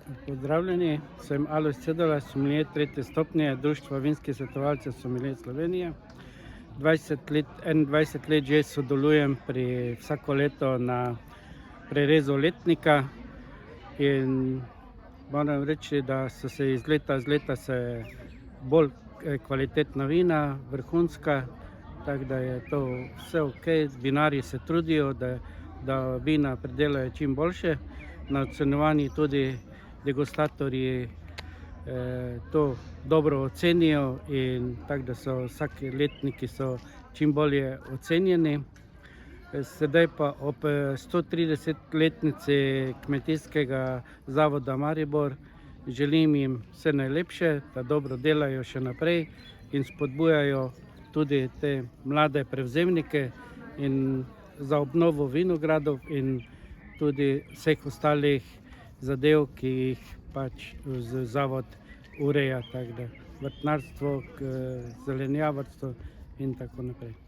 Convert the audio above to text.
Pozdravljeni, sem Alojz Cedola, sommelier 3. stopnje Društva vinskih svetovalcev Sommelier Slovenije. 21 let že sodelujem vsako leto na prerezu letnika in moram reči, da so se iz leta v leto bolj kvalitetna vina, vrhunska, tako da je to vse okej. Vinarji se trudijo, da vina pridelajo čim boljše. Na ocenjevanju tudi degustatorji to dobro ocenijo in tako da so vsaki letniki čim bolje ocenjeni. Sedaj pa ob 130-letnici Kmetijskega zavoda Maribor želim jim vse najlepše, da dobro delajo še naprej in spodbujajo tudi te mlade prevzemnike in za obnovo vinogradov in tudi vseh ostalih zadev, ki jih zavod ureja, tako da vrtnarstvo, zelenjavarstvo in tako naprej.